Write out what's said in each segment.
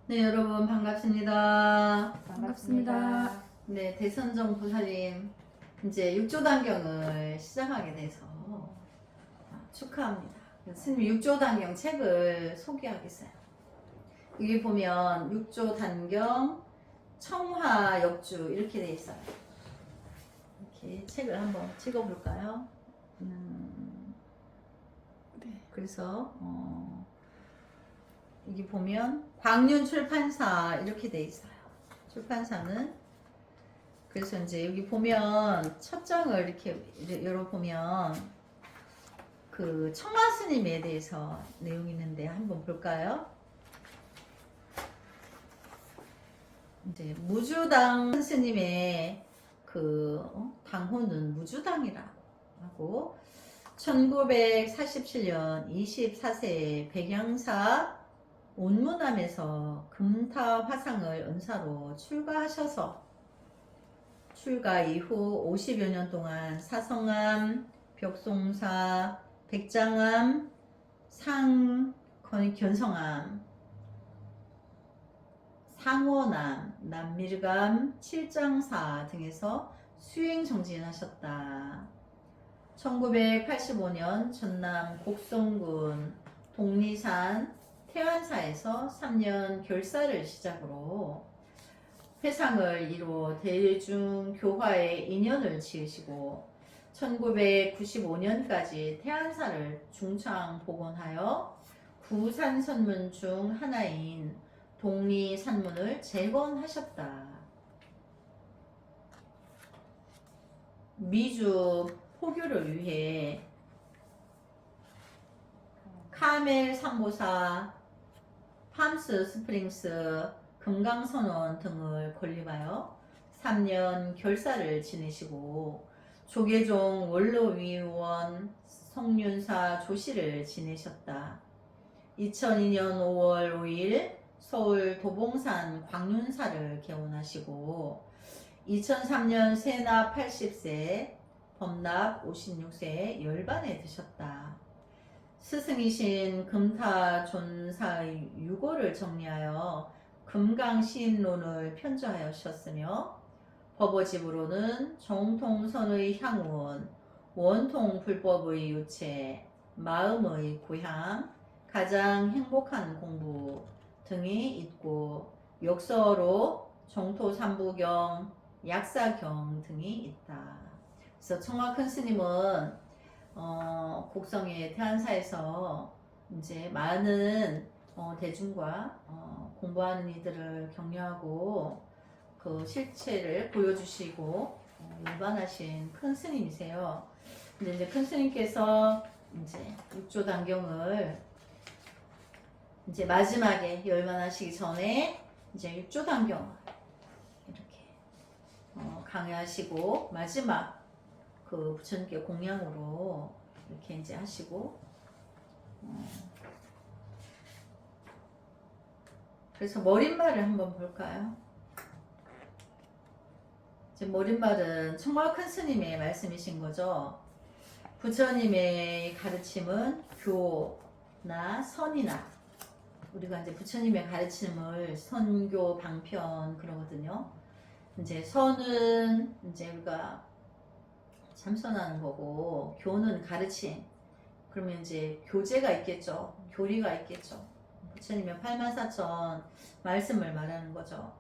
네, 여러분 반갑습니다. 반갑습니다. 네, 대선정 부사님 이제 6조 단경을 시작하게 돼서 축하합니다. 스님 6조 단경 책을 소개하겠어요. 여기 보면 6조 단경 청화 역주 이렇게 돼 있어요. 이렇게 책을 한번 찍어볼까요? 네. 그래서 여기 보면 광륜 출판사 이렇게 돼 있어요. 출판사는 그래서 이제 여기 보면 첫 장을 이렇게 열어보면 그 청마 스님에 대해서 내용이 있는데 한번 볼까요? 이제 무주당 스님의 그 당호는 무주당이라고 하고 1947년 24세 백양사 온무남에서 금타 화상을 은사로 출가하셔서 출가 이후 50여 년 동안 사성암, 벽송사, 백장암, 견성암, 상원암, 남밀감, 칠장사 등에서 수행 정진하셨다. 1985년 전남 곡성군 독리산 태안사에서 3년 결사를 시작으로 회상을 이뤄 대중교화에 인연을 지으시고 1995년까지 태안사를 중창 복원하여 구산선문 중 하나인 독리산문을 재건하셨다. 미주 포교를 위해 카멜 상보사, 팜스 스프링스, 금강선원 등을 건립하여 3년 결사를 지내시고 조계종 원로위원 성륜사 조씨를 지내셨다. 2002년 5월 5일 서울 도봉산 광륜사를 개원하시고 2003년 세납 80세, 범납 56세에 열반에 드셨다. 스승이신 금타 존사의 유고를 정리하여 금강시인론을 편저하셨으며 법어집으로는 정통선의 향운, 원통불법의 유체, 마음의 고향, 가장 행복한 공부 등이 있고 역서로 정토삼부경, 약사경 등이 있다. 그래서 청화 큰 스님은 곡성의 태안사에서 이제 많은 대중과 공부하는 이들을 격려하고 그 실체를 보여주시고 일반하신 큰 스님이세요. 근데 이제 큰 스님께서 이제 6조 단경을 이제 마지막에 열반하시기 전에 이제 6조 단경을 이렇게 강의하시고 마지막 그 부처님께 공양으로 이렇게 이제 하시고 그래서 머릿말을 한번 볼까요? 이제 머릿말은 정말 큰 스님의 말씀이신 거죠. 부처님의 가르침은 교나 선이나 우리가 이제 부처님의 가르침을 선교 방편 그러거든요. 이제 선은 이제 우리가 참선하는 거고 교는 가르침. 그러면 이제 교제가 있겠죠. 교리가 있겠죠. 부처님의 84,000 말씀을 말하는 거죠.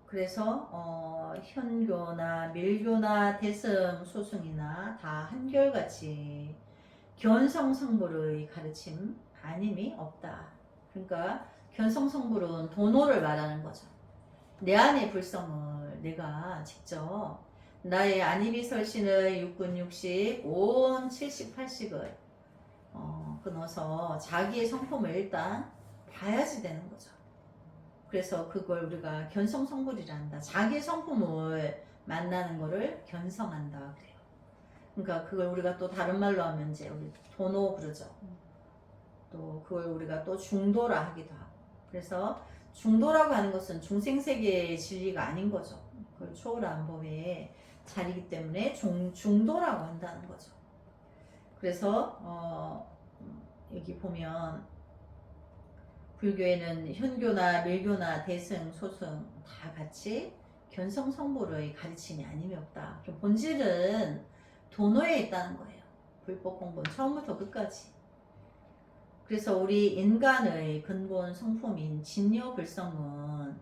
그래서 현교나 밀교나 대승 소승이나 다 한결같이 견성성불의 가르침 아님이 없다. 그러니까 견성성불은 도노를 말하는 거죠. 내 안의 불성을 내가 직접 나의 안이비설신의 육군육식, 온 70, 80을 끊어서 자기의 성품을 일단 봐야지 되는 거죠. 그래서 그걸 우리가 견성성불이란다. 자기의 성품을 만나는 거를 견성한다 그래요. 그러니까 그걸 우리가 또 다른 말로 하면 이제 우리 도노 그러죠. 또 그걸 우리가 또 중도라 하기도 하고. 그래서 중도라고 하는 것은 중생세계의 진리가 아닌 거죠. 그걸 초월한 법의 자리이기 때문에 중도라고 한다는 거죠. 그래서 여기 보면 불교에는 현교나 밀교나 대승, 소승 다 같이 견성성불의 가르침이 아님이 없다. 본질은 도노에 있다는 거예요. 불법 공부는 처음부터 끝까지. 그래서 우리 인간의 근본 성품인 진요불성은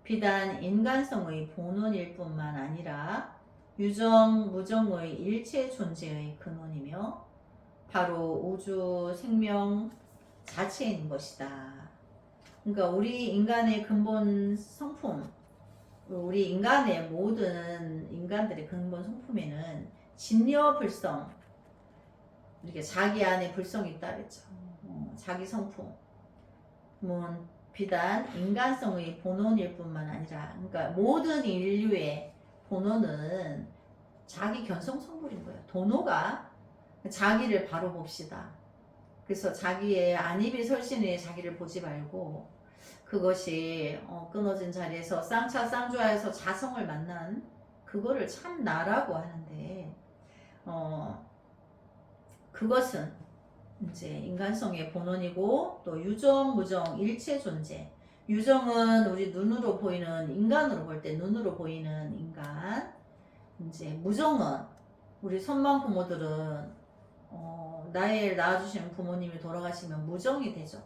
비단 인간성의 본원일 뿐만 아니라 유정, 무정의 일체 존재의 근원이며 바로 우주 생명 자체인 것이다. 그러니까 우리 인간의 근본 성품, 우리 인간의 모든 인간들의 근본 성품에는 진여불성, 이렇게 자기 안에 불성이 있다 그랬죠. 자기 성품은 비단 인간성의 본원일 뿐만 아니라, 그러니까 모든 인류의 본원은 자기 견성 성불인 거예요. 도노가 자기를 바로 봅시다. 그래서 자기의 안입이 설신에 자기를 보지 말고 그것이 끊어진 자리에서 쌍차 쌍좌에서 자성을 만난 그거를 참 나라고 하는데 그것은 이제 인간성의 본원이고 또 유정, 무정, 일체 존재. 유정은 우리 눈으로 보이는 인간으로 볼 때 눈으로 보이는 인간. 이제 무정은 우리 선망 부모들은 나의 낳아주신 부모님이 돌아가시면 무정이 되죠.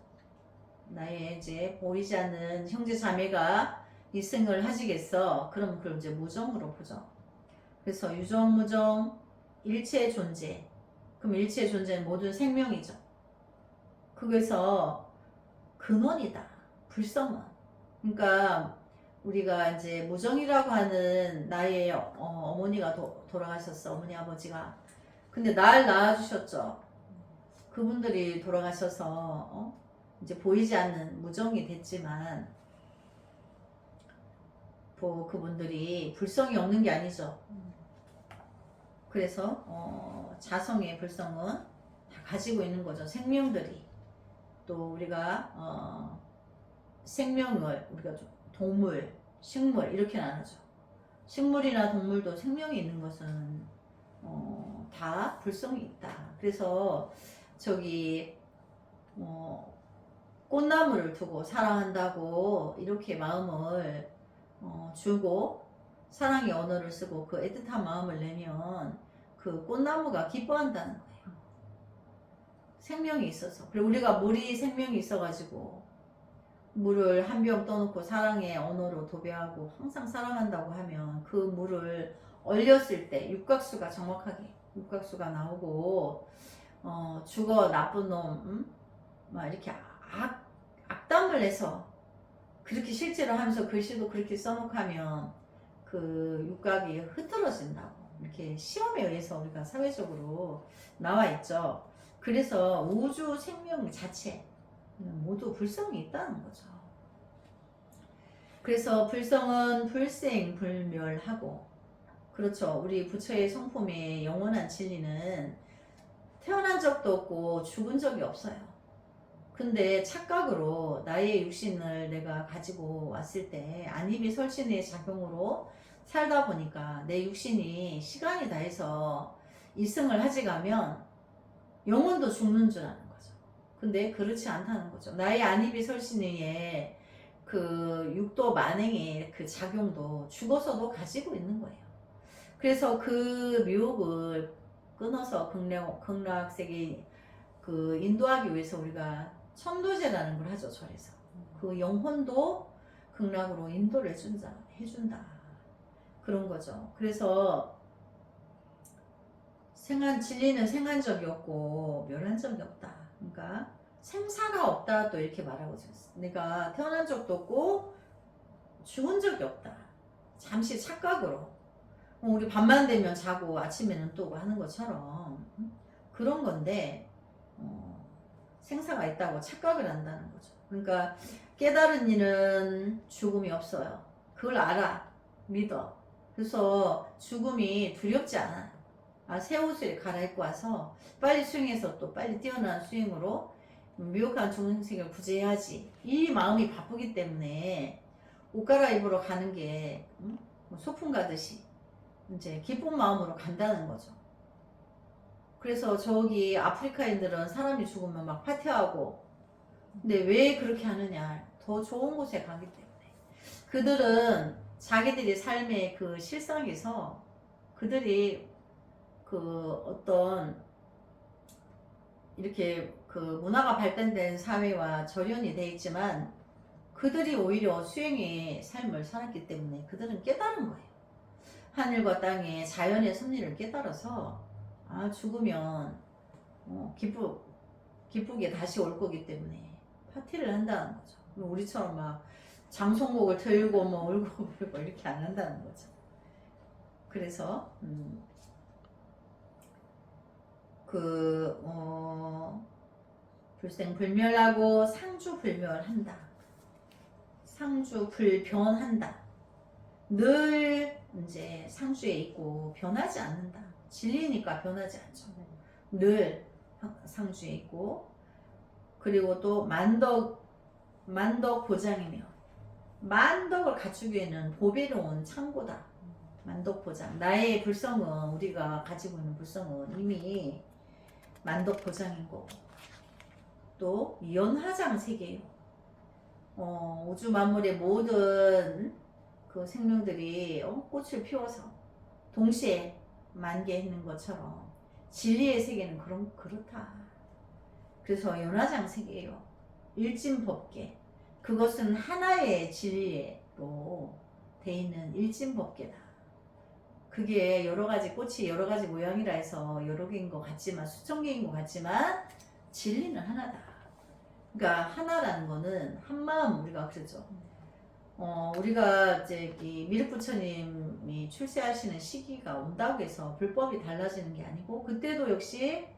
나의 이제 보이지 않는 형제 자매가 이 생을 하시겠어. 그럼 그걸 이제 무정으로 보죠. 그래서 유정, 무정, 일체 존재. 그럼 일체 존재는 모든 생명이죠. 그래서 근원이다. 불성은. 그러니까 우리가 이제 무정이라고 하는 나의 어머니가 돌아가셨어. 어머니 아버지가. 근데 날 낳아주셨죠. 그분들이 돌아가셔서 이제 보이지 않는 무정이 됐지만 그분들이 불성이 없는 게 아니죠. 그래서 자성의 불성은 다 가지고 있는 거죠. 생명들이. 또 우리가 생명을 우리가 동물, 식물 이렇게 나누죠. 식물이나 동물도 생명이 있는 것은 다 불성이 있다. 그래서 저기 꽃나무를 두고 사랑한다고 이렇게 마음을 주고 사랑의 언어를 쓰고 그 애틋한 마음을 내면 그 꽃나무가 기뻐한다는 거예요. 생명이 있어서. 그리고 우리가 물이 생명이 있어가지고 물을 한 병 떠놓고 사랑의 언어로 도배하고 항상 사랑한다고 하면 그 물을 얼렸을 때 육각수가 정확하게 육각수가 나오고 죽어 나쁜 놈 막 이렇게 악담을 내서 그렇게 실제로 하면서 글씨도 그렇게 써놓고 하면 그 육각이 흐트러진다고 이렇게 시험에 의해서 우리가 사회적으로 나와 있죠. 그래서 우주 생명 자체 모두 불성이 있다는 거죠. 그래서 불성은 불생불멸하고 그렇죠. 우리 부처의 성품의 영원한 진리는 태어난 적도 없고 죽은 적이 없어요. 근데 착각으로 나의 육신을 내가 가지고 왔을 때 안입이 설신의 작용으로 살다 보니까 내 육신이 시간이 다 해서 이승을 하지 가면 영혼도 죽는 줄 아는 거죠. 근데 그렇지 않다는 거죠. 나의 안입이 설신의 그 육도 만행의 그 작용도 죽어서도 가지고 있는 거예요. 그래서 그 묘욕을 끊어서 극락세계 그 인도하기 위해서 우리가 천도제라는 걸 하죠. 절에서 그 영혼도 극락으로 인도를 해준다 그런 거죠. 그래서 진리는 생한 적이 없고 멸한 적이 없다. 그러니까 생사가 없다 또 이렇게 말하고 있었어. 내가 태어난 적도 없고 죽은 적이 없다. 잠시 착각으로 우리 밤만 되면 자고 아침에는 또 하는 것처럼 그런 건데 생사가 있다고 착각을 한다는 거죠. 그러니까 깨달은 이는 죽음이 없어요. 그걸 알아. 믿어. 그래서 죽음이 두렵지 않아. 새 옷을 갈아입고 와서 빨리 수행해서 또 빨리 뛰어난 수행으로 미혹한 중생을 구제해야지. 이 마음이 바쁘기 때문에 옷 갈아입으러 가는 게 소풍 가듯이 이제 기쁜 마음으로 간다는 거죠. 그래서 저기 아프리카인들은 사람이 죽으면 막 파티하고 근데 왜 그렇게 하느냐? 더 좋은 곳에 가기 때문에. 그들은 자기들이 삶의 그 실상에서 그들이 그 어떤 이렇게 그 문화가 발달된 사회와 절연이 돼 있지만 그들이 오히려 수행의 삶을 살았기 때문에 그들은 깨달은 거예요. 하늘과 땅의 자연의 섭리를 깨달아서 죽으면 기쁘게 다시 올 거기 때문에 파티를 한다는 거죠. 우리처럼 막 장송곡을 틀고 뭐 울고 불고 이렇게 안 한다는 거죠. 그래서 불생불멸하고 상주불멸한다. 상주불변한다. 늘 이제 상주에 있고 변하지 않는다. 진리니까 변하지 않죠. 늘 상주에 있고 그리고 또 만덕 보장이며 만덕을 갖추기 위해는 보배로운 창고다. 만덕 보장. 나의 불성은 우리가 가지고 있는 불성은 이미 만덕 보장인 거고 또 연화장 세계예요. 우주 만물의 모든 그 생명들이 꽃을 피워서 동시에 만개했는 것처럼 진리의 세계는 그렇다. 그래서 연화장 세계예요. 일진법계. 그것은 하나의 진리로 돼 있는 일진법계다. 그게 여러 가지 꽃이 여러 가지 모양이라 해서 여러 개인 것 같지만 수천 개인 것 같지만 진리는 하나다. 그러니까 하나라는 거는 한 마음 우리가 그러죠. 우리가 이제 이 미륵부처님이 출세하시는 시기가 온다고 해서 불법이 달라지는 게 아니고 그때도 역시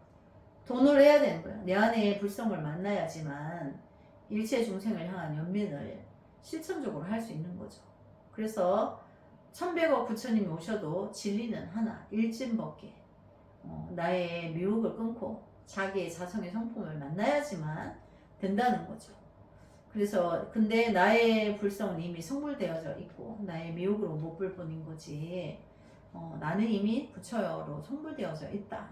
돈을 해야 되는 거예요. 내 안에 불성을 만나야지만 일체 중생을 향한 연민을 실천적으로 할 수 있는 거죠. 그래서 1100억 부처님이 오셔도 진리는 하나, 일진법계. 나의 미혹을 끊고 자기의 자성의 성품을 만나야지만 된다는 거죠. 그래서 근데 나의 불성은 이미 성불되어져 있고 나의 미혹으로 못 볼 뿐인 거지. 나는 이미 부처로 성불되어져 있다.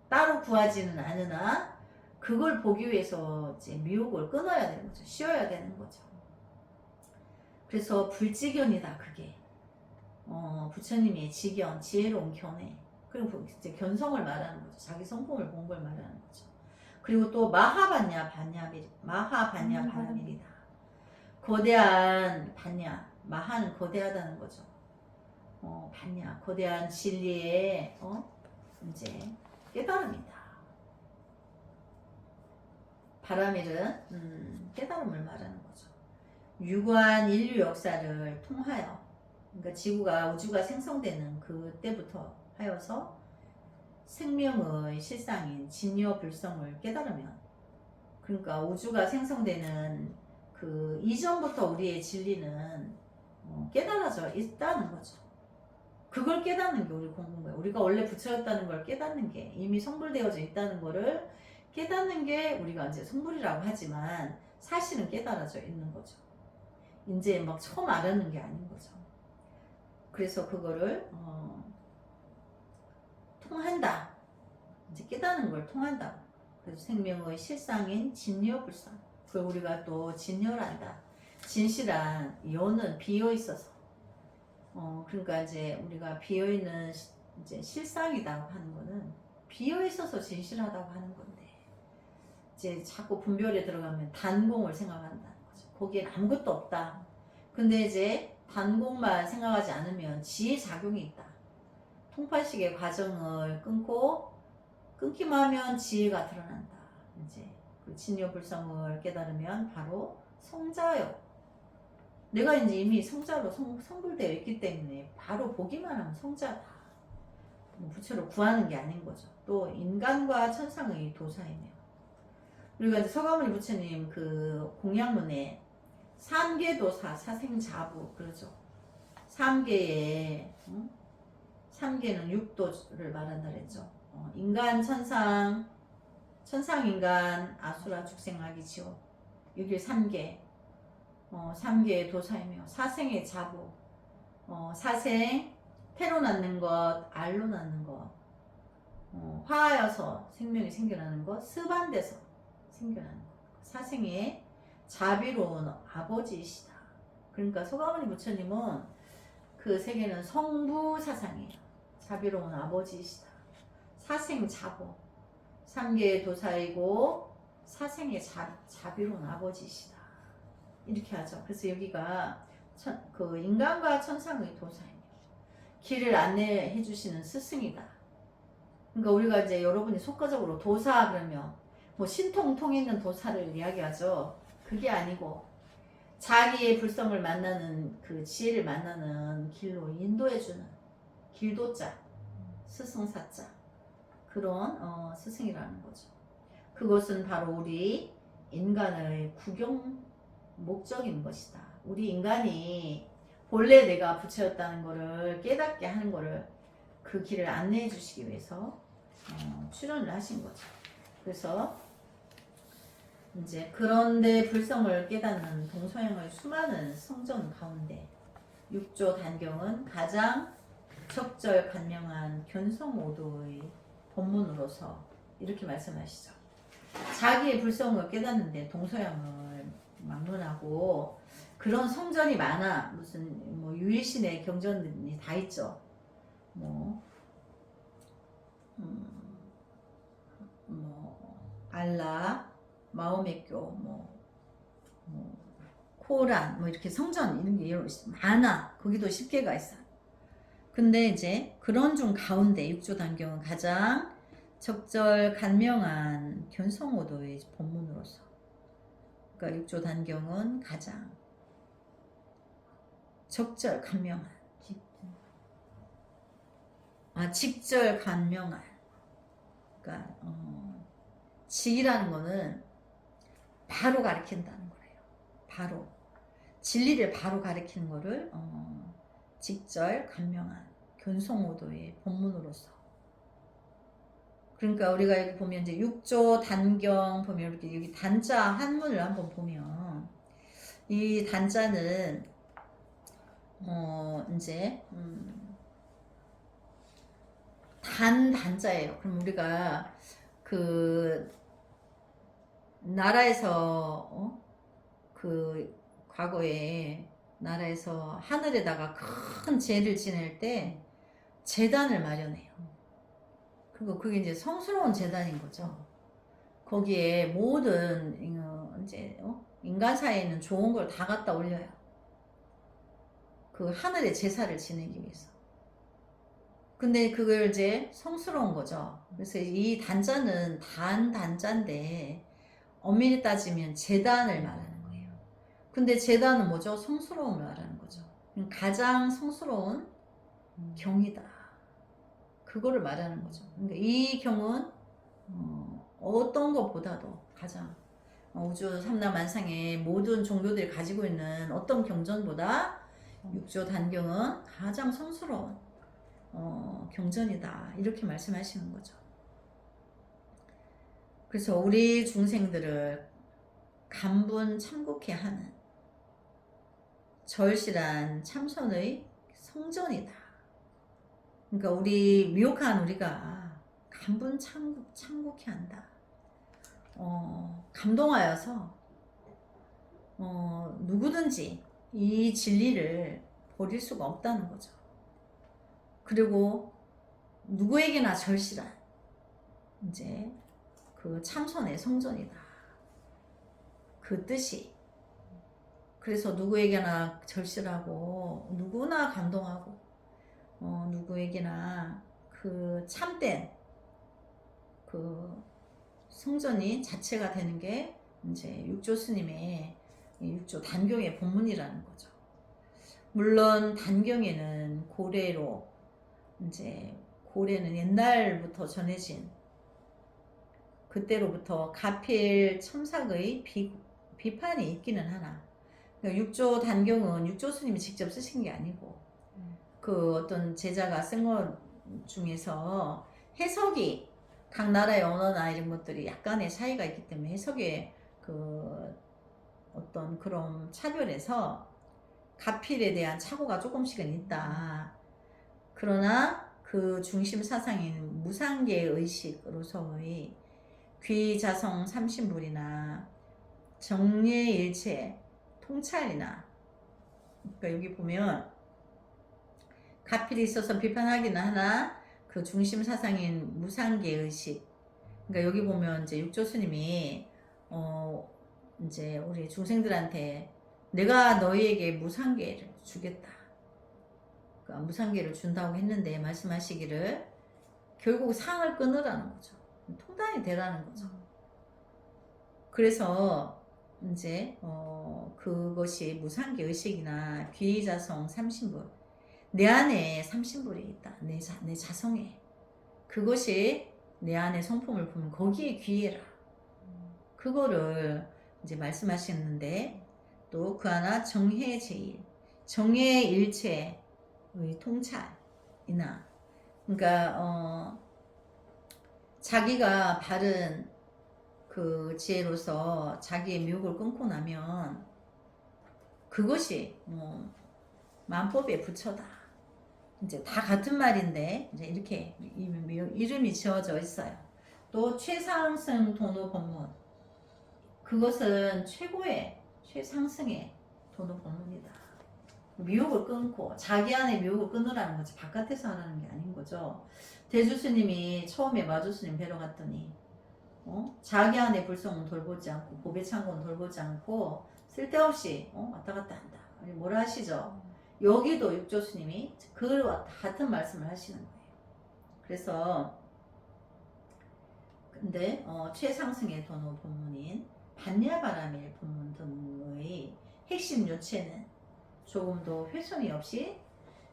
따로 구하지는 않으나 그걸 보기 위해서 이제 미혹을 끊어야 되는 거죠. 쉬어야 되는 거죠. 그래서 불지견이다 그게. 부처님의 지견, 지혜로운 견해. 그리고 이제 견성을 말하는 거죠. 자기 성품을 본 걸 말하는 거죠. 그리고 또 마하반야 바냐밀이다. 거대한 반야, 마하는 거대하다는 거죠. 반야, 거대한 진리의 이제 깨달음이다. 바라밀은 깨달음을 말하는 거죠. 유관 인류 역사를 통하여, 그러니까 지구가 우주가 생성되는 그때부터 하여서 생명의 실상인 진여불성을 깨달으면, 그러니까 우주가 생성되는 그 이전부터 우리의 진리는 깨달아져 있다는 거죠. 그걸 깨닫는 게 우리 공부인 거예요. 우리가 원래 부처였다는 걸 깨닫는 게, 이미 성불되어져 있다는 거를 깨닫는 게 우리가 이제 성불이라고 하지만 사실은 깨달아져 있는 거죠. 이제 막 처음 알았는 게 아닌 거죠. 그래서 그거를 통한다. 이제 깨닫는 걸 통한다. 그래서 생명의 실상인 진여불상. 그걸 우리가 또 진여란다. 진실한 여는 비어 있어서. 그러니까 이제 우리가 비어 있는 이제 실상이라고 하는 거는 비어 있어서 진실하다고 하는 건데, 이제 자꾸 분별에 들어가면 단공을 생각한다는 거죠. 거기엔 아무것도 없다. 근데 이제 단공만 생각하지 않으면 지혜 작용이 있다. 통팔식의 과정을 끊기만 하면 지혜가 드러난다. 이제 그 진여불성을 깨달으면 바로 성자요. 내가 이제 이미 성자로 성불되어 있기 때문에 바로 보기만 하면 성자다. 부처로 구하는 게 아닌 거죠. 또 인간과 천상의 도사이며. 우리가 이제 서가모니 부처님 그 공양문에 삼계도사 사생자부 그러죠. 삼계의 삼계는 육도를 말한다 그랬죠. 인간 천상, 천상인간, 아수라, 축생아기, 지옥. 여기 3계. 3계의 도사이며 사생의 자부. 사생, 태로 낳는 것, 알로 낳는 것. 화하여서 생명이 생겨나는 것, 습안돼서 생겨나는 것. 사생의 자비로운 아버지이시다. 그러니까 소가모니 부처님은 그 세계는 성부 사상이에요. 자비로운 아버지이시다. 사생 자보, 삼계의 도사이고 사생의 자비로운 아버지이시다. 이렇게 하죠. 그래서 여기가 그 인간과 천상의 도사예요. 길을 안내해 주시는 스승이다. 그러니까 우리가 이제 여러분이 속가적으로 도사 그러면 뭐 신통통 있는 도사를 이야기하죠. 그게 아니고 자기의 불성을 만나는 그 지혜를 만나는 길로 인도해주는 길도자, 스승사자 그런 스승이라는 거죠. 그것은 바로 우리 인간의 구경 목적인 것이다. 우리 인간이 본래 내가 부처였다는 것을 깨닫게 하는 것을 그 길을 안내해 주시기 위해서 출연을 하신 거죠. 그래서 이제 그런데 불성을 깨닫는 동서양의 수많은 성전 가운데 육조 단경은 가장 적절간명한 견성오도의 본문으로서 이렇게 말씀하시죠. 자기의 불성을 깨닫는데 동서양을 막론하고 그런 성전이 많아. 무슨 뭐 유일신의 경전이 다 있죠. 뭐 알라, 마호메교, 코란, 뭐 이렇게 성전 이런 게 많아. 거기도 10개가 있어. 근데 이제 그런 중 가운데 육조 단경은 가장 적절간명한 견성오도의 본문으로서, 그러니까 육조 단경은 가장 적절간명한, 직절간명한, 그러니까 직이라는 거는 바로 가르친다는 거예요. 바로 진리를 바로 가르치는 거를 직절간명한 견성오도의 본문으로서. 그러니까 우리가 여기 보면 이제 육조 단경 보면 이렇게 여기 단자 한문을 한번 보면 이 단자는 이제 단자예요. 그럼 우리가 그 나라에서 그 과거에 나라에서 하늘에다가 큰 제를 지낼 때 제단을 마련해요. 그게 이제 성스러운 제단인 거죠. 거기에 모든 이제 인간 사이에는 좋은 걸 다 갖다 올려요. 그 하늘의 제사를 지내기 위해서. 근데 그걸 이제 성스러운 거죠. 그래서 이 단자는 단자인데 엄밀히 따지면 제단을 말하는 거예요. 근데 제단은 뭐죠? 성스러움을 말하는 거죠. 가장 성스러운 경이다. 그거를 말하는 거죠. 그러니까 이 경은 어떤 것보다도 가장 우주 삼라만상의 모든 종교들이 가지고 있는 어떤 경전보다 육조 단경은 가장 성스러운 경전이다. 이렇게 말씀하시는 거죠. 그래서 우리 중생들을 간분 참국해 하는 절실한 참선의 성전이다. 그러니까 우리 미혹한 우리가 간분 참국해 한다. 감동하여서 누구든지 이 진리를 버릴 수가 없다는 거죠. 그리고 누구에게나 절실한 이제 그 참선의 성전이다. 그 뜻이. 그래서 누구에게나 절실하고 누구나 감동하고 누구에게나 그 참된 그 성전이 자체가 되는 게 이제 육조 스님의 육조 단경의 본문이라는 거죠. 물론 단경에는 고래로 이제 고래는 옛날부터 전해진 그때로부터 가필 첨삭의 비판이 있기는 하나, 그러니까 육조 단경은 육조 스님이 직접 쓰신 게 아니고 그 어떤 제자가 쓴 것 중에서 해석이 각 나라의 언어나 이런 것들이 약간의 차이가 있기 때문에 해석에 그 어떤 그런 차별에서 가필에 대한 착오가 조금씩은 있다. 그러나 그 중심 사상인 무상계 의식으로서의 귀자성 삼신불이나 정예일체, 통찰이나. 그러니까 여기 보면 가필이 있어서 비판하기는 하나 그 중심 사상인 무상계의식. 그러니까 여기 보면 이제 육조스님이 이제 우리 중생들한테 내가 너희에게 무상계를 주겠다. 그러니까 무상계를 준다고 했는데 말씀하시기를 결국 상을 끊으라는 거죠. 통단이 되라는 거죠. 그래서 이제 그것이 무상계 의식이나 귀의자성 삼신불, 내 안에 삼신불이 있다. 내 자성에 그것이 내 안에 성품을 보면 거기에 귀해라. 그거를 이제 말씀하셨는데 또 그 하나 정해제일, 정해일체의 통찰이나 그러니까 자기가 바른 그 지혜로서 자기의 미혹을 끊고 나면 그것이 만법의 부처다. 이제 다 같은 말인데 이제 이렇게 이름이 지어져 있어요. 또 최상승 도노 법문, 그것은 최상승의 도노 법문이다. 미혹을 끊고 자기 안에 미혹을 끊으라는 거지 바깥에서 하라는 게 아닌 거죠. 대주스님이 처음에 마주스님 뵈러 갔더니 자기 안에 불성은 돌보지 않고 보배창고는 돌보지 않고 쓸데없이 왔다 갔다 한다. 뭐라 하시죠? 여기도 육조스님이 그와 같은 말씀을 하시는 거예요. 그래서 근데 최상승의 도노 본문인 반야바라밀 본문 등의 핵심 요체는 조금도 훼손이 없이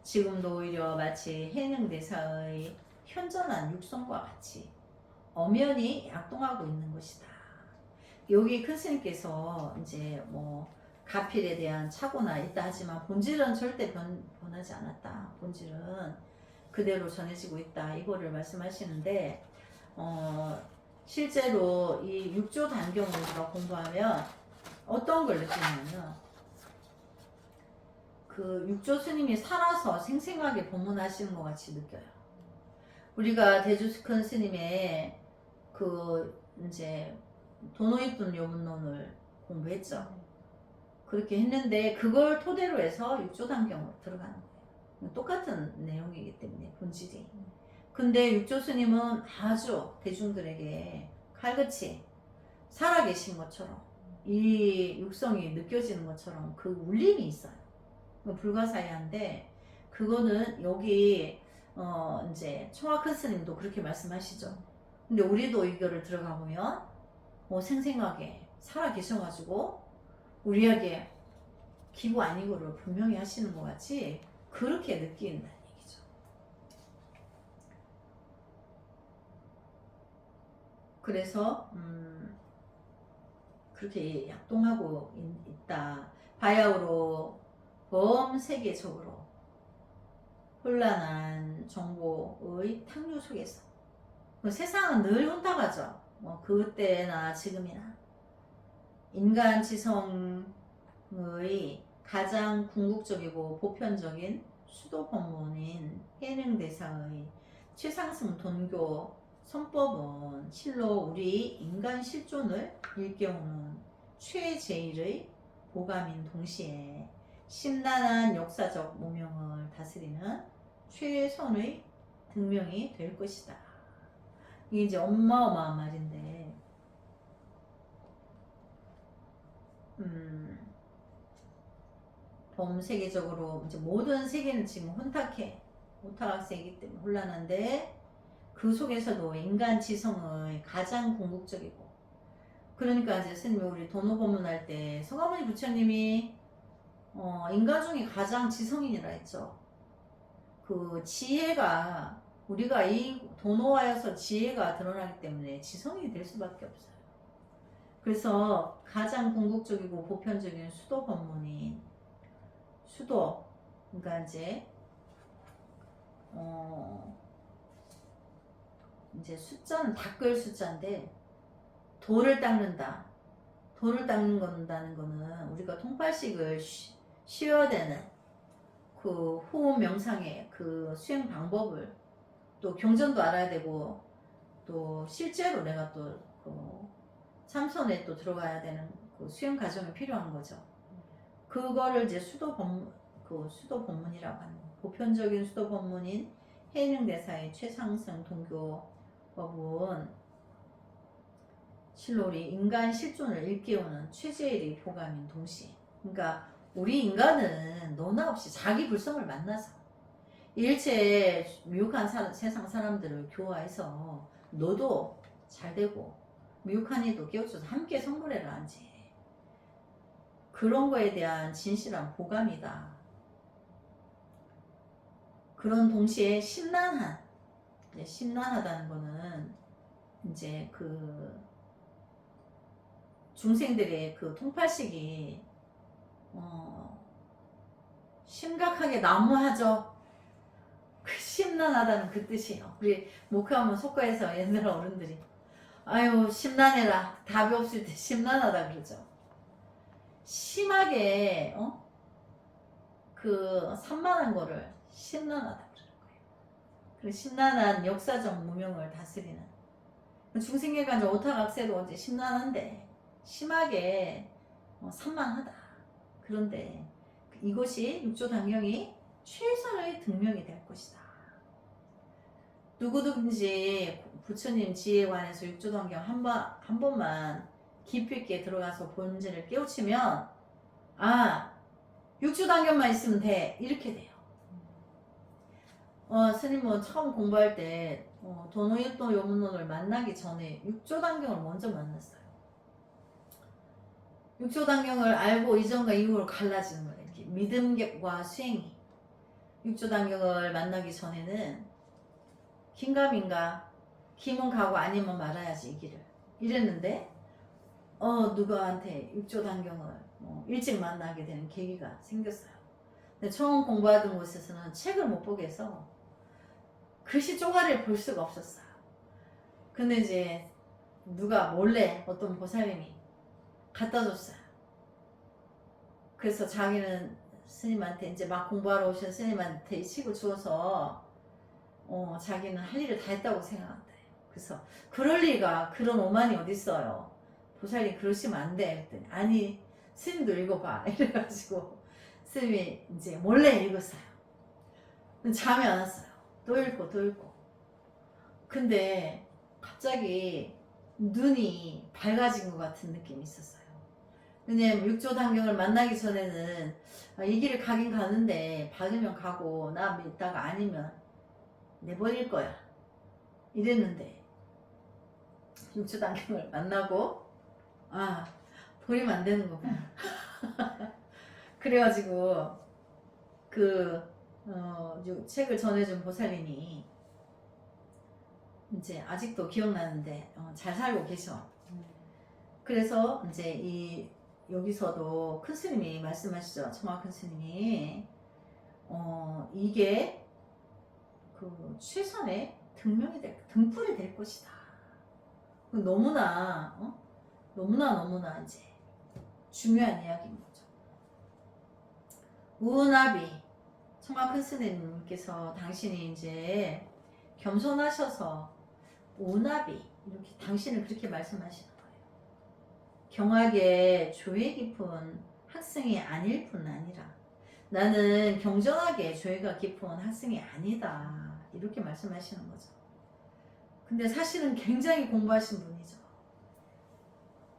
지금도 오히려 마치 해능대사의 현존한 육성과 같이 엄연히 약동하고 있는 것이다. 여기 큰 스님께서 이제 가필에 대한 착오나 있다 하지만 본질은 절대 변하지 않았다. 본질은 그대로 전해지고 있다. 이거를 말씀하시는데 실제로 이 육조 단경을 우리가 공부하면 어떤 걸 느끼냐면 그 육조 스님이 살아서 생생하게 법문하시는 것 같이 느껴요. 우리가 대주큰 스님의 그 이제 도노이쁜 요문론을 공부했죠. 그렇게 했는데 그걸 토대로 해서 육조단경으로 들어가는 거예요. 똑같은 내용이기 때문에 본질이. 근데 육조 스님은 아주 대중들에게 칼같이 살아계신 것처럼 이 육성이 느껴지는 것처럼 그 울림이 있어요. 불가사의한데 그거는 여기 이제 청화큰 스님도 그렇게 말씀하시죠. 근데 우리도 이거를 들어가 보면 생생하게 살아 계셔가지고 우리에게 기부 아니고를 분명히 하시는 것 같이 그렇게 느낀다는 얘기죠. 그래서 그렇게 약동하고 있다. 바야흐로 범세계적으로 혼란한 정보의 탕류 속에서 세상은 늘 혼탁하죠. 그때나 지금이나 인간 지성의 가장 궁극적이고 보편적인 수도 법문인 해능대사의 최상승 돈교 선법은 실로 우리 인간 실존을 일깨우는 최제일의 보감인 동시에 심란한 역사적 모명을 다스리는 최선의 등명이 될 것이다. 이게 이제 어마어마한 말인데 범세계적으로 이제 모든 세계는 지금 혼탁학세이기 때문에 혼란한데 그 속에서도 인간 지성의 가장 궁극적이고 그러니까 이제 스님이 우리 도노 법문할 때 서가모니 부처님이 인간 중에 가장 지성인이라 했죠. 그 지혜가 우리가 이 도노하여서 지혜가 드러나기 때문에 지성이 될 수밖에 없어요. 그래서 가장 궁극적이고 보편적인 수도 법문인 수도 그러니까 이제 숫자는 닦을 숫자인데 돌을 닦는다. 돌을 닦는다는 거는 우리가 통발식을 쉬어야 되는 그 호흡 명상의 그 수행 방법을 또 경전도 알아야 되고 또 실제로 내가 또 그 참선에 또 들어가야 되는 그 그 수행 과정이 필요한 거죠. 그거를 이제 수도 법문이라고 하는 거예요. 보편적인 수도 법문인 해능대사의 최상승 동교법은 실로리 인간 실존을 일깨우는 최제일의 교감인 동시. 그러니까 우리 인간은 너나 없이 자기 불성을 만나서 일체 미혹한 세상 사람들을 교화해서 너도 잘 되고 미혹한 이도 깨우쳐서 함께 성불해를 한지. 그런 거에 대한 진실한 보감이다. 그런 동시에 심란하다는 거는 이제 그 중생들의 그 통팔식이 심각하게 난무하죠. 심란하다는 그 뜻이에요. 우리 목회하면 속과에서 옛날 어른들이 아유 심란해라 답이 없을 때 심란하다 그러죠. 심하게 그 산만한 거를 심란하다 그러는 거예요. 그 심란한 역사적 무명을 다스리는 중생계가 오타각세도 언제 심란한데 심하게 산만하다. 그런데 이것이 육조당경이 최선의 등명이 될 것이다. 누구든지 부처님 지혜에 관해서 육조당경 한 번만 깊이 있게 들어가서 본질을 깨우치면 육조당경만 있으면 돼. 이렇게 돼요. 스님은 처음 공부할 때 도노유토 요문론을 만나기 전에 육조당경을 먼저 만났어요. 육조당경을 알고 이전과 이후로 갈라지는 거예요. 이렇게 믿음과 수행이. 육조당경을 만나기 전에는 긴가민가 기면 가고 아니면 말아야지 이 길을 이랬는데 누구한테 육조당경을 일찍 만나게 되는 계기가 생겼어요. 근데 처음 공부하던 곳에서는 책을 못 보게 해서 글씨 쪼가리를 볼 수가 없었어요. 근데 이제 누가 몰래 어떤 보살님이 갖다 줬어요. 그래서 자기는 스님한테 이제 막 공부하러 오신 스님한테 이 책을 주어서 자기는 할 일을 다 했다고 생각한대요. 그래서 그럴 리가 그런 오만이 어딨어요. 보살님 그러시면 안 돼. 그랬더니 아니 스님도 읽어봐. 이래가지고 스님이 이제 몰래 읽었어요. 잠이 안 왔어요. 또 읽고 근데 갑자기 눈이 밝아진 것 같은 느낌이 있었어요. 왜냐면 육조당경을 만나기 전에는 이 길을 가긴 가는데 받으면 가고 나 믿다가 아니면 내버릴 거야 이랬는데 육조당경을 만나고 버리면 안 되는 거구나. 그래가지고 책을 전해준 보살님이 이제 아직도 기억나는데 잘 살고 계셔. 그래서 이제 여기서도 큰 스님이 말씀하시죠. 청아 큰 스님이 이게 그 최선의 등불이 될 것이다. 너무나 이제 중요한 이야기인 거죠. 우은아비 청아 큰 스님께서 당신이 이제 겸손하셔서 우은아비 이렇게 당신을 그렇게 말씀하시는 거예요. 경하게 조예 깊은 학생이 아닐 뿐 아니라 나는 경전하게 조예가 깊은 학생이 아니다. 이렇게 말씀하시는 거죠. 근데 사실은 굉장히 공부하신 분이죠.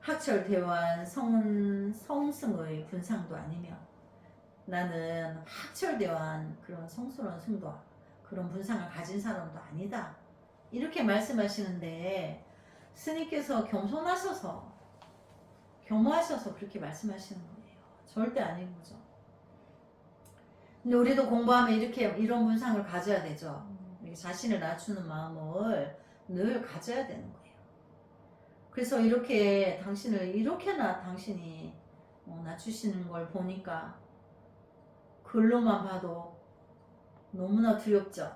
학철대환 성승의 분상도 아니며 나는 학철대환 그런 성스러운 승도 그런 분상을 가진 사람도 아니다. 이렇게 말씀하시는데 스님께서 겸손하셔서 그렇게 말씀하시는 거예요. 절대 아닌 거죠. 근데 우리도 공부하면 이런 분상을 가져야 되죠. 자신을 낮추는 마음을 늘 가져야 되는 거예요. 그래서 이렇게 당신을 이렇게나 당신이 낮추시는 걸 보니까 글로만 봐도 너무나 두렵죠.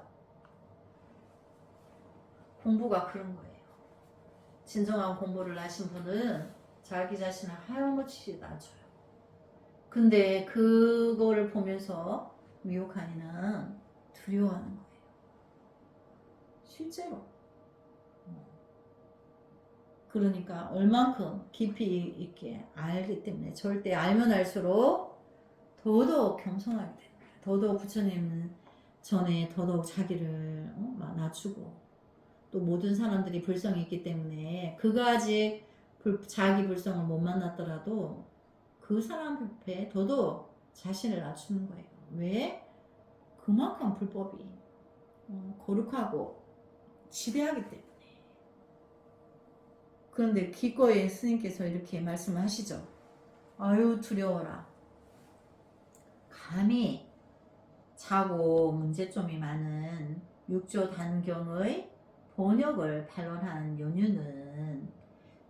공부가 그런 거예요. 진정한 공부를 하신 분은 자기 자신을 하염없이 낮춰요. 근데 그거를 보면서 미혹하니는 두려워하는 거예요. 실제로. 그러니까 얼만큼 깊이 있게 알기 때문에 절대 알면 알수록 더더욱 겸손하게 됩니다. 더더욱 부처님 전에 더더욱 자기를 막 낮추고 또 모든 사람들이 불성이 있기 때문에 그가 아직 자기 불성을 못 만났더라도 그 사람 앞에 더더욱 자신을 낮추는 거예요. 왜? 그만큼 불법이 거룩하고 지대하기 때문에. 그런데 기꺼이 스님께서 이렇게 말씀을 하시죠. 아유 두려워라. 감히 자고 문제점이 많은 육조 단경의 번역을 반론한 연유는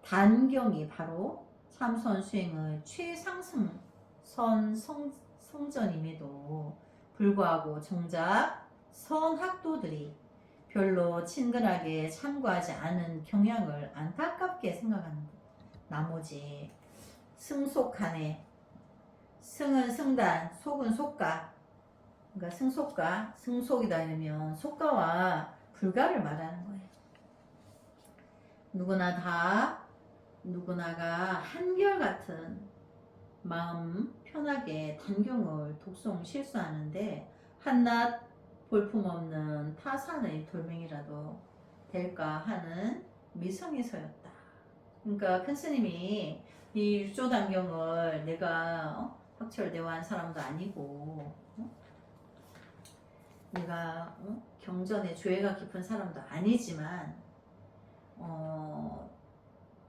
단경이 바로 참선 수행의 최상승 성전임에도 불구하고 정작 선학도들이 별로 친근하게 참고하지 않은 경향을 안타깝게 생각하는 나머지 승속하네. 승은 승단, 속은 속가. 그러니까 승속가, 승속이다 이러면 속가와 불가를 말하는 거예요. 누구나가 한결같은 마음 편하게 단경을 독송 실수하는데 한낱 볼품없는 타산의 돌멩이라도 될까 하는 미성에서였다. 그러니까 큰 스님이 이 육조단경을 내가 확철대화한 사람도 아니고 내가 경전에 조예가 깊은 사람도 아니지만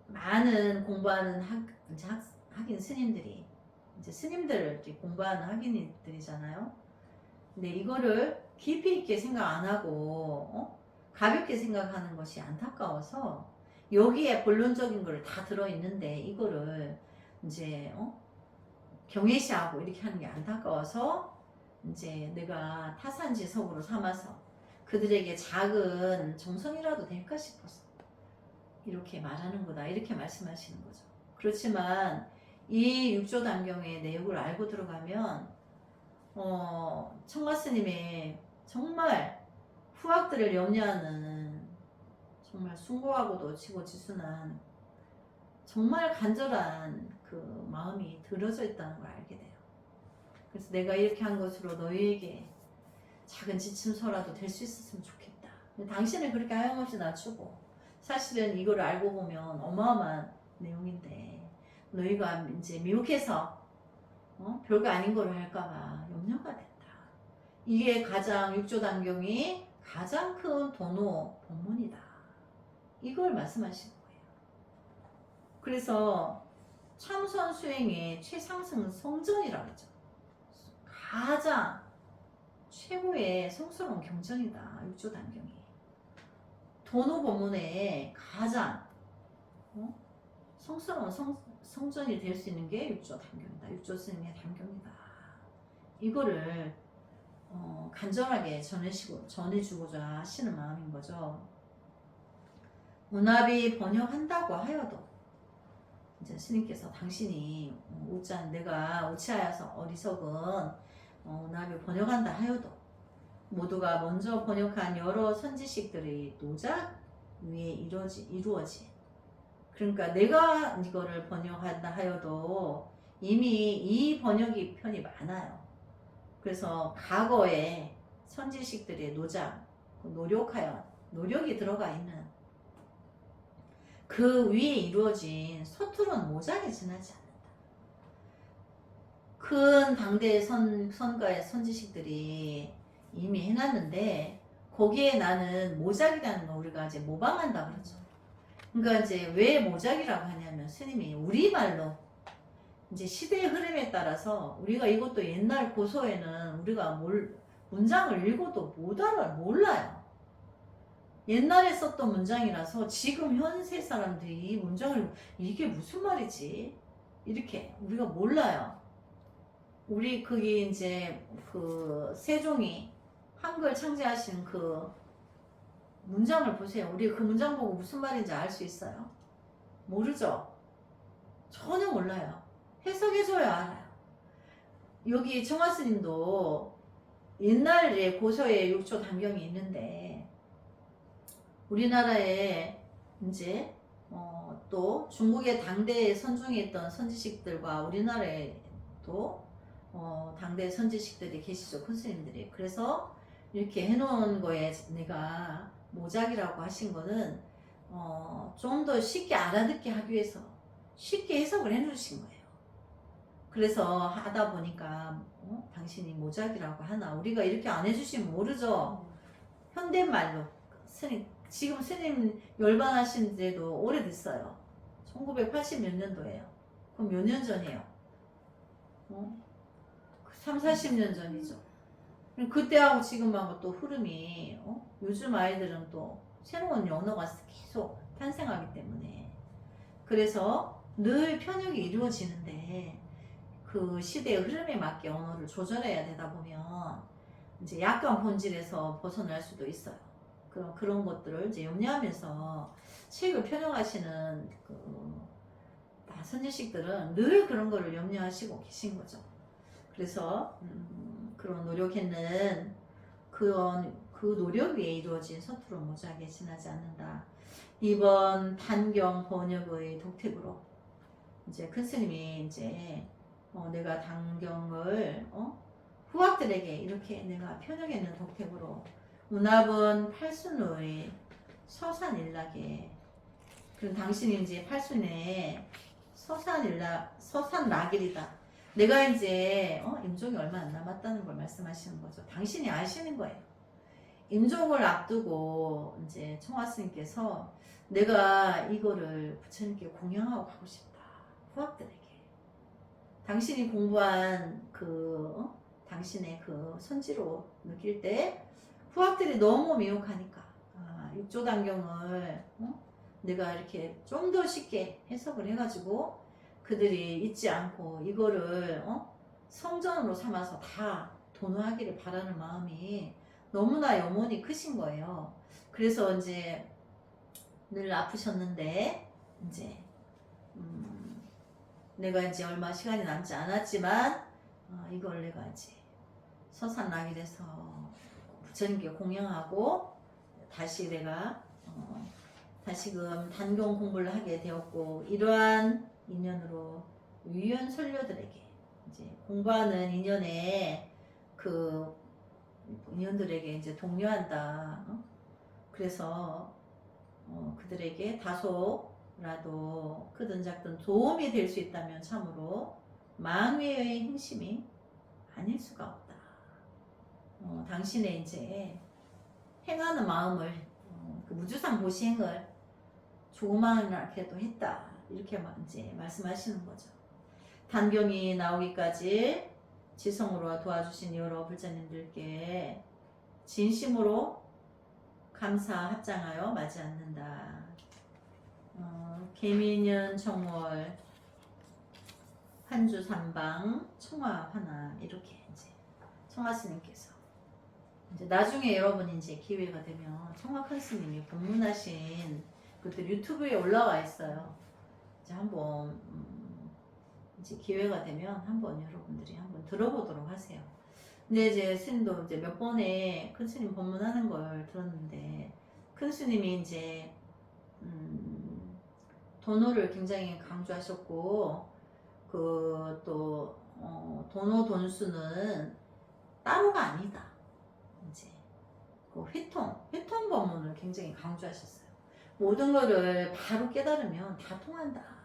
많은 공부하는 학인 스님들이 이제 스님들을 공부하는 학인들이잖아요. 근데 이거를 깊이 있게 생각 안 하고 가볍게 생각하는 것이 안타까워서 여기에 본론적인 걸 다 들어있는데 이거를 이제 경외시하고 이렇게 하는 게 안타까워서 이제 내가 타산지석으로 삼아서 그들에게 작은 정성이라도 될까 싶어서 이렇게 말하는 거다 이렇게 말씀하시는 거죠. 그렇지만 이 육조단경의 내용을 알고 들어가면 청가스님의 정말 후학들을 염려하는 정말 숭고하고도 지고지순한 정말 간절한 그 마음이 들어져 있다는 걸 알게 돼요. 그래서 내가 이렇게 한 것으로 너희에게 작은 지침서라도 될 수 있었으면 좋겠다. 당신을 그렇게 하염없이 낮추고 사실은 이걸 알고 보면 어마어마한 내용인데 너희가 이제 미혹해서 별거 아닌 걸 할까봐 염려가 된다. 이게 가장 육조단경이 가장 큰 도노 본문이다. 이걸 말씀하시는 거예요. 그래서 참선 수행의 최상승 성전이라고 했죠. 가장 최고의 성스러운 경전이다. 육조단경이. 도노 본문에 가장 성스러운 성전이 될 수 있는 게 육조단경이다. 육조스님의 단경이다. 이거를 간절하게 전해주고자 하시는 마음인 거죠. 운합이 번역한다고 하여도 이제 스님께서 당신이 내가 우치하여서 어리석은 운합이 번역한다 하여도 모두가 먼저 번역한 여러 선지식들의 노작 위에 이루어진 그러니까 내가 이거를 번역한다 하여도 이미 이 번역이 편이 많아요. 그래서 과거에 선지식들의 노작 노력이 들어가 있는 그 위에 이루어진 서투른 모작에 지나지 않는다. 큰 당대의 선가의 선지식들이 이미 해놨는데 거기에 나는 모작이라는 거 우리가 이제 모방한다 그러죠. 그러니까 이제 왜 모작이라고 하냐면 스님이 우리말로 이제 시대의 흐름에 따라서 우리가 이것도 옛날 고서에는 우리가 문장을 읽어도 몰라요. 옛날에 썼던 문장이라서 지금 현세 사람들이 이 문장을 이게 무슨 말이지? 이렇게 우리가 몰라요. 우리 그게 이제 그 세종이 한글 창제하신 그 문장을 보세요. 우리 그 문장 보고 무슨 말인지 알 수 있어요? 모르죠? 전혀 몰라요. 해석해줘야 알아요. 여기 청하스님도 옛날에 고서에 육조 단경이 있는데 우리나라에 이제 또 중국의 당대에 선중했던 선지식들과 우리나라에도 당대 선지식들이 계시죠. 큰 스님들이. 그래서 이렇게 해놓은 거에 내가 모작이라고 하신 거는 좀 더 쉽게 알아듣게 하기 위해서 쉽게 해석을 해주신 거예요. 그래서 하다 보니까 당신이 모작이라고 하나 우리가 이렇게 안 해주시면 모르죠. 현대말로 지금 스님 열반하신 지도 오래됐어요. 1980 몇 년도예요. 그럼 몇 년 전이에요? 3, 40년 전이죠. 그때하고 지금하고 또 흐름이 요즘 아이들은 또 새로운 언어가 계속 탄생하기 때문에 그래서 늘 편육이 이루어지는데 그 시대의 흐름에 맞게 언어를 조절해야 되다 보면 이제 약간 본질에서 벗어날 수도 있어요. 그런 것들을 이제 염려하면서 책을 편향하시는 다 선지식들은 늘 그런 거를 염려하시고 계신 거죠. 그래서 그런 노력했는 그 노력 위에 이루어진 서투른 모작에 지나지 않는다. 이번 단경 번역의 독택으로 이제 큰 스님이 이제 내가 단경을 후학들에게 이렇게 내가 편역했는 독택으로 운합은 팔순의 서산일락에 그럼 당신이 이제 팔순의 서산락일이다. 내가 이제 임종이 얼마 안 남았다는 걸 말씀하시는 거죠. 당신이 아시는 거예요. 임종을 앞두고 이제 청화스님께서 내가 이거를 부처님께 공양하고 가고 싶다. 후학들에게. 당신이 공부한 당신의 그 선지로 느낄 때 후학들이 너무 미혹하니까 육조단경을 내가 이렇게 좀 더 쉽게 해석을 해가지고 그들이 잊지 않고 이거를 성전으로 삼아서 다 도노하기를 바라는 마음이 너무나 염원이 크신 거예요. 그래서 이제 늘 아프셨는데 이제 내가 이제 얼마 시간이 남지 않았지만 이걸 내가 이제 서산락일에서 부처님께 공양하고 다시 내가 다시금 단경 공부를 하게 되었고 이러한 인연으로 유연 선료들에게 이제 공부하는 인연에 그 인연들에게 이제 독려한다. 그래서 그들에게 다소라도 크든 작든 도움이 될 수 있다면 참으로 망회의 행심이 아닐 수가 없다. 당신의 이제 행하는 마음을 그 무주상 보시행을 조그마하게도 했다. 이렇게 이제 말씀하시는 거죠. 단경이 나오기까지 지성으로 도와주신 여러 불자님들께 진심으로 감사 합장하여 맞이 않는다. 개미년 정월 한주 삼방 청화 하나 이렇게 이제 청화 스님께서 이제 나중에 여러분이 이제 기회가 되면 청화 큰 스님이 법문하신 그것들 유튜브에 올라와 있어요. 이제 한번 이제 기회가 되면 한번 여러분들이 한번 들어보도록 하세요. 근데 이제 스님도 이제 몇 번에 큰 스님 법문하는 걸 들었는데 큰 스님이 이제 도노를 굉장히 강조하셨고 그 또 도노 돈수는 따로가 아니다. 이제 그 회통 법문을 굉장히 강조하셨어요. 모든 거를 바로 깨달으면 다 통한다.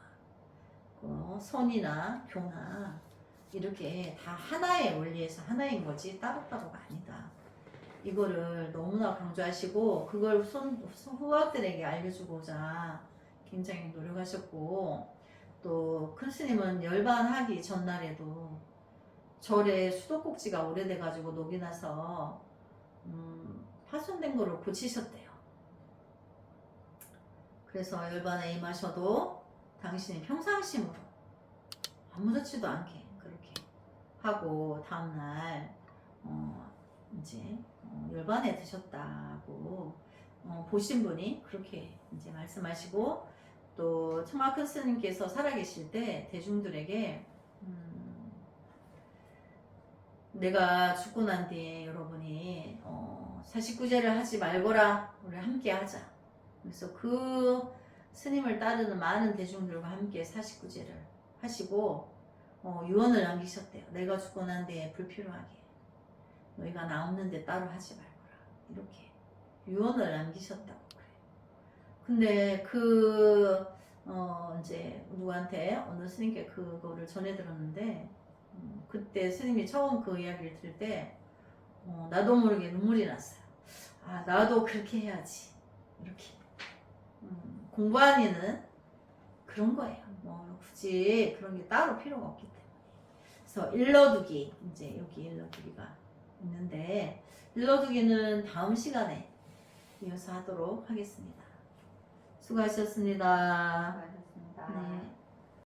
선이나 교나 이렇게 다 하나의 원리에서 하나인 거지 따로따로가 아니다. 이거를 너무나 강조하시고 그걸 후학들에게 알려주고자 굉장히 노력하셨고 또 큰 스님은 열반하기 전날에도 절에 수도꼭지가 오래돼가지고 녹이 나서 파손된 거를 고치셨대요. 그래서 열반에 임하셔도 당신이 평상심으로 아무렇지도 않게 그렇게 하고 다음날 이제 열반에 드셨다고 보신 분이 그렇게 이제 말씀하시고 또 청하 큰 스님께서 살아계실 때 대중들에게 내가 죽고 난 뒤에 여러분이 사식구제를 하지 말거라 우리 함께 하자. 그래서 그 스님을 따르는 많은 대중들과 함께 49제를 하시고 유언을 남기셨대요. 내가 죽고 난 뒤에 불필요하게 너희가 나 없는데 따로 하지 말거라. 이렇게 유언을 남기셨다고 그래요. 근데 이제 누구한테 어느 스님께 그거를 전해 들었는데 그때 스님이 처음 그 이야기를 들을 때 나도 모르게 눈물이 났어요. 아, 나도 그렇게 해야지. 이렇게 공부한 이는 그런 거예요. 뭐 굳이 그런 게 따로 필요가 없기 때문에. 그래서 일러두기, 이제 여기 일러두기가 있는데 일러두기는 다음 시간에 이어서 하도록 하겠습니다. 수고하셨습니다. 수고하셨습니다. 네.